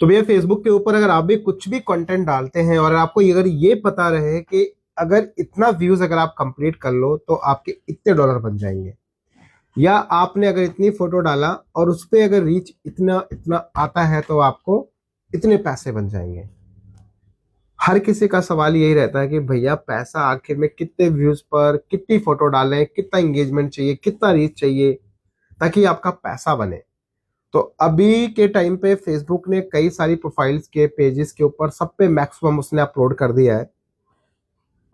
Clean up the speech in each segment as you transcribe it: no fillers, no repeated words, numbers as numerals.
तो भैया फेसबुक के ऊपर अगर आप भी कुछ भी कंटेंट डालते हैं और आपको अगर ये पता रहे कि अगर इतना व्यूज अगर आप कंप्लीट कर लो तो आपके इतने डॉलर बन जाएंगे, या आपने अगर इतनी फोटो डाला और उस पे अगर रीच इतना इतना आता है तो आपको इतने पैसे बन जाएंगे। हर किसी का सवाल यही रहता है कि भैया पैसा आखिर में कितने व्यूज पर कितनी फोटो डालें, कितना एंगेजमेंट चाहिए, कितना रीच चाहिए ताकि आपका पैसा बने। तो अभी के टाइम पे फेसबुक ने कई सारी प्रोफाइल्स के पेजेस के ऊपर सब पे मैक्सिमम उसने अपलोड कर दिया है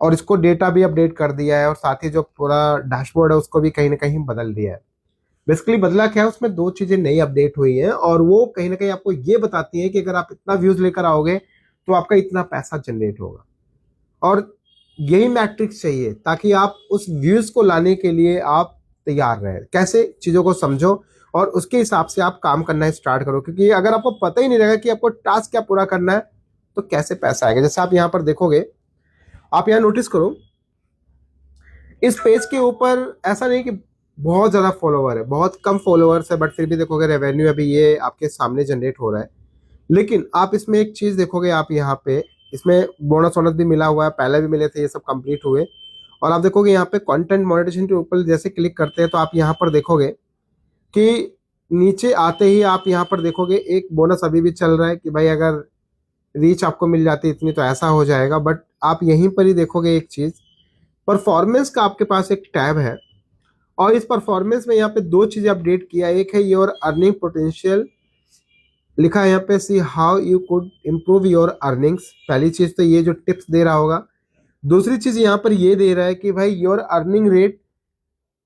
और इसको डेटा भी अपडेट कर दिया है और साथ ही जो पूरा डैशबोर्ड है उसको भी कहीं ना कहीं बदल दिया है। बेसिकली बदला क्या है, उसमें दो चीजें नई अपडेट हुई हैं और वो कहीं ना कहीं आपको ये बताती है कि अगर आप इतना व्यूज लेकर आओगे तो आपका इतना पैसा जनरेट होगा। और यही मैट्रिक्स चाहिए ताकि आप उस व्यूज को लाने के लिए आप तैयार रहे। कैसे चीजों को समझो और उसके हिसाब से आप काम करना स्टार्ट करो, क्योंकि अगर आपको पता ही नहीं रहेगा कि आपको टास्क क्या पूरा करना है तो कैसे पैसा आएगा। जैसे आप यहाँ पर देखोगे, आप यहाँ नोटिस करो इस पेज के ऊपर ऐसा नहीं कि बहुत ज्यादा फॉलोवर है, बहुत कम फॉलोअर्स है, बट फिर भी देखोगे रेवेन्यू अभी ये आपके सामने जनरेट हो रहा है। लेकिन आप इसमें एक चीज देखोगे, आप यहाँ पे इसमें बोनस वोनस भी मिला हुआ है, पहले भी मिले थे, ये सब कंप्लीट हुए। और आप देखोगे यहाँ पे कंटेंट मोनेटाइजेशन के ऊपर जैसे क्लिक करते हैं तो आप यहाँ पर देखोगे कि नीचे आते ही आप यहाँ पर देखोगे एक बोनस अभी भी चल रहा है कि भाई अगर रीच आपको मिल जाती है इतनी तो ऐसा हो जाएगा। बट आप यहीं पर ही देखोगे एक चीज, परफॉर्मेंस का आपके पास एक टैब है और इस परफॉर्मेंस में यहाँ पे दो चीजें अपडेट किया। एक है योर अर्निंग पोटेंशियल, लिखा है यहाँ पे see how you could improve your earnings. पहली चीज तो ये जो टिप्स दे रहा होगा। दूसरी चीज यहाँ पर ये दे रहा है कि भाई योर अर्निंग रेट,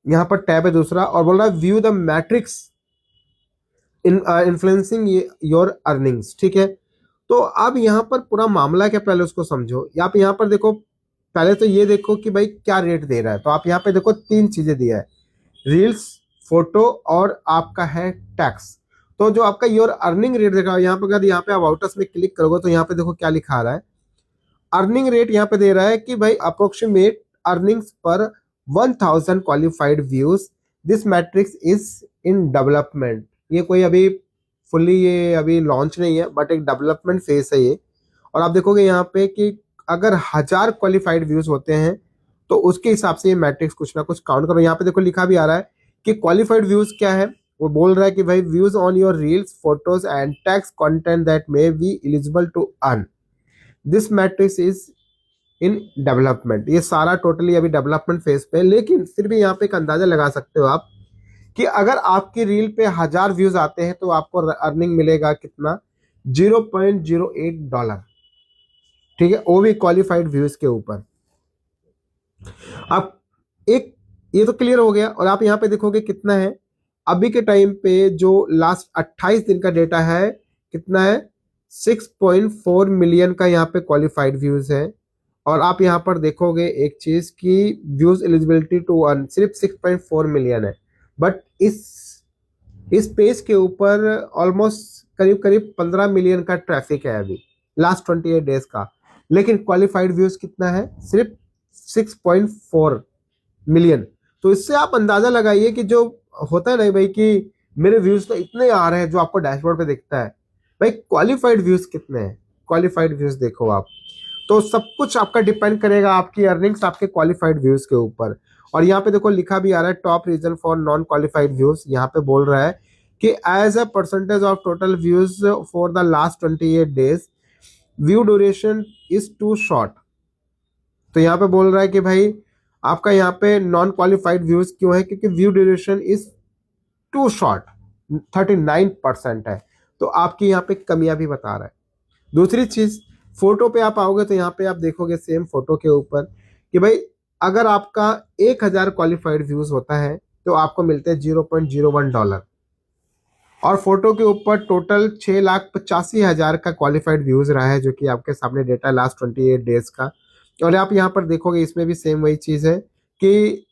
यहाँ पर टैब है दूसरा, और बोल रहा है view the matrix in influencing your earnings. ठीक है, तो अब यहाँ पर पूरा मामला क्या, पहले उसको समझो। आप यहाँ पर देखो, पहले तो ये देखो कि भाई क्या रेट दे रहा है। तो आप यहाँ पे देखो तीन चीजें दिया है, रील्स, फोटो और आपका है टैक्स। तो जो आपका योर अर्निंग रेट देखा यहाँ पे, अगर यहाँ पे आप आउटर्स में क्लिक करोगे तो यहाँ पे देखो क्या लिखा आ रहा है। अर्निंग रेट यहाँ पे दे रहा है कि भाई अप्रोक्सीमेट अर्निंग्स पर 1000 qualified views, this matrix is in development. ये कोई अभी फुल्ली ये अभी लॉन्च नहीं है, बट एक डेवलपमेंट फेज है ये। और आप देखोगे यहाँ पे कि अगर 1000 क्वालिफाइड व्यूज होते हैं तो उसके हिसाब से ये मैट्रिक्स कुछ ना कुछ काउंट करो। यहाँ पे देखो लिखा भी आ रहा है कि क्वालिफाइड व्यूज क्या है। वो बोल रहा है कि भाई views on your reels, photos and text content that may be eligible to earn, this matrix is in development. ये सारा टोटली अभी डेवलपमेंट फेज पे है, लेकिन फिर भी यहाँ पे एक अंदाजा लगा सकते हो आप कि अगर आपकी रील पे 1000 व्यूज आते हैं तो आपको अर्निंग मिलेगा कितना, $0.08। ठीक है, वो भी क्वालिफाइड व्यूज के ऊपर। अब एक ये तो क्लियर हो गया। और आप यहाँ पे देखोगे कितना है अभी के टाइम पे, जो लास्ट 28 दिन का डेटा है कितना है, 6.4 मिलियन का यहाँ पे क्वालिफाइड व्यूज है। और आप यहाँ पर देखोगे एक चीज की व्यूज एलिजिबिलिटी टू अर्न सिर्फ 6.4 मिलियन है। बट इस पेज के ऊपर ऑलमोस्ट करीब करीब 15 मिलियन का ट्रैफिक है अभी लास्ट 28 डेज का, लेकिन क्वालिफाइड व्यूज कितना है, सिर्फ 6.4 मिलियन। तो इससे आप अंदाजा लगाइए कि जो होता है ना भाई कि मेरे व्यूज तो इतने आ रहे हैं जो आपको डैशबोर्ड पे दिखता है, भाई क्वालिफाइड व्यूज कितने हैं, क्वालिफाइड व्यूज देखो आप। तो सब कुछ आपका डिपेंड करेगा आपकी अर्निंग्स आपके क्वालिफाइड व्यूज के ऊपर। और यहाँ पे देखो लिखा भी आ रहा है top reason for non qualified views. यहाँ पे बोल रहा है कि as a percentage of total views for the last 28 days view duration is too short. तो यहाँ पे बोल रहा है कि भाई आपका यहाँ पे नॉन क्वालिफाइड व्यूज क्यों है, क्योंकि view duration is too short, 39% है। तो आपकी यहाँ पे कमियां भी बता रहा है। दूसरी चीज, फोटो पे आप आओगे तो यहाँ पे आप देखोगे सेम फोटो के ऊपर कि भाई अगर आपका 1000 क्वालिफाइड व्यूज होता है तो आपको मिलते हैं $0.01। और फोटो के ऊपर टोटल 6,85,000 का क्वालिफाइड व्यूज रहा है, जो कि आपके सामने डेटा लास्ट 28 डेज का। और आप यहाँ पर देखोगे इसमें भी सेम वही चीज है कि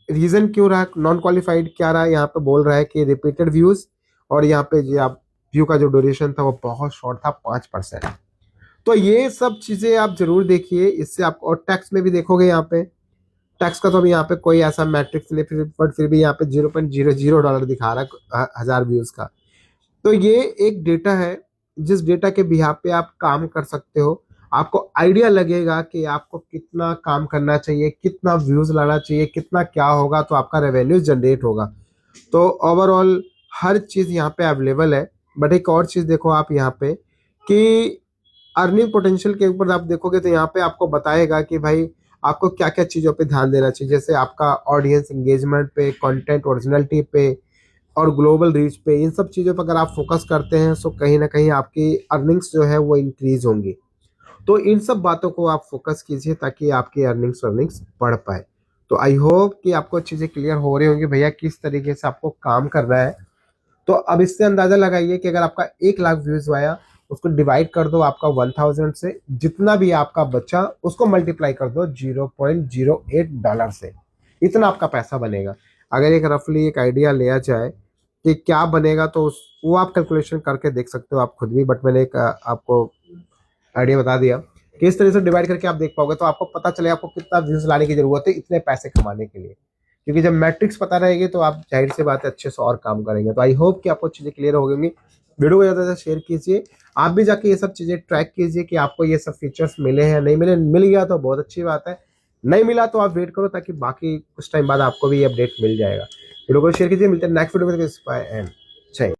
रीजन क्यों रहा नॉन क्वालिफाइड, क्या रहा, यहाँ पे बोल रहा है कि रिपीटेड व्यूज। और यहाँ पे जो आप व्यू का जो ड्यूरेशन था वो बहुत शॉर्ट था, 5%। तो ये सब चीजें आप जरूर देखिए इससे आप। और टैक्स में भी देखोगे यहाँ पे, टैक्स का तो अभी यहाँ पे कोई ऐसा मैट्रिक्स नहीं, बट फिर भी यहाँ पे $0.00 दिखा रहा है 1000 व्यूज का। तो ये एक डेटा है जिस डेटा के बिहाफ पे आप काम कर सकते हो, आपको आइडिया लगेगा कि आपको कितना काम करना चाहिए, कितना व्यूज लाना चाहिए, कितना क्या होगा तो आपका रेवेन्यू जनरेट होगा। तो ओवरऑल हर चीज़ यहाँ पे अवेलेबल है। बट एक और चीज़ देखो आप यहाँ पे कि अर्निंग पोटेंशियल के ऊपर आप देखोगे तो यहाँ पे आपको बताएगा कि भाई आपको क्या क्या चीज़ों पे ध्यान देना चाहिए, जैसे आपका ऑडियंस एंगेजमेंट पे, कंटेंट ओरिजिनलिटी पे और ग्लोबल रीच पे। इन सब चीज़ों पर अगर आप फोकस करते हैं तो कहीं ना कहीं आपकी अर्निंग्स जो है वो इंक्रीज होंगी। तो इन सब बातों को आप फोकस कीजिए ताकि आपकी अर्निंग्स अर्निंग्स बढ़ पाए। तो आई होप कि आपको चीज़ें क्लियर हो रही होंगी भैया किस तरीके से आपको काम करना है। तो अब इससे अंदाजा लगाइए कि अगर आपका 1 लाख व्यूज आया, उसको डिवाइड कर दो आपका 1000 से, जितना भी आपका बचा उसको मल्टीप्लाई कर दो $0.08 से, इतना आपका पैसा बनेगा। अगर एक रफली एक आइडिया लिया जाए कि क्या बनेगा तो वो आप कैलकुलेशन करके देख सकते हो आप खुद भी। बट मैंने एक आपको आइडिया बता दिया कि इस तरह से डिवाइड करके आप देख पाओगे तो आपको पता चलेगा आपको कितना व्यूज लाने की जरूरत है इतने पैसे कमाने के लिए। क्योंकि जब मैट्रिक्स पता रहेगी तो आप जाहिर सी बात है अच्छे से और काम करेंगे। तो आई होप कि आपको चीज़ें क्लियर हो गई। वीडियो को ज़्यादा से शेयर कीजिए, आप भी जाके ये सब चीज़ें ट्रैक कीजिए कि आपको ये सब फीचर्स मिले हैं नहीं मिले। मिल गया तो बहुत अच्छी बात है, नहीं मिला तो आप वेट करो ताकि बाकी कुछ टाइम बाद आपको भी ये अपडेट मिल जाएगा। वीडियो को शेयर कीजिए, मिलते हैं नेक्स्ट वीडियो में। बाय एंड जय।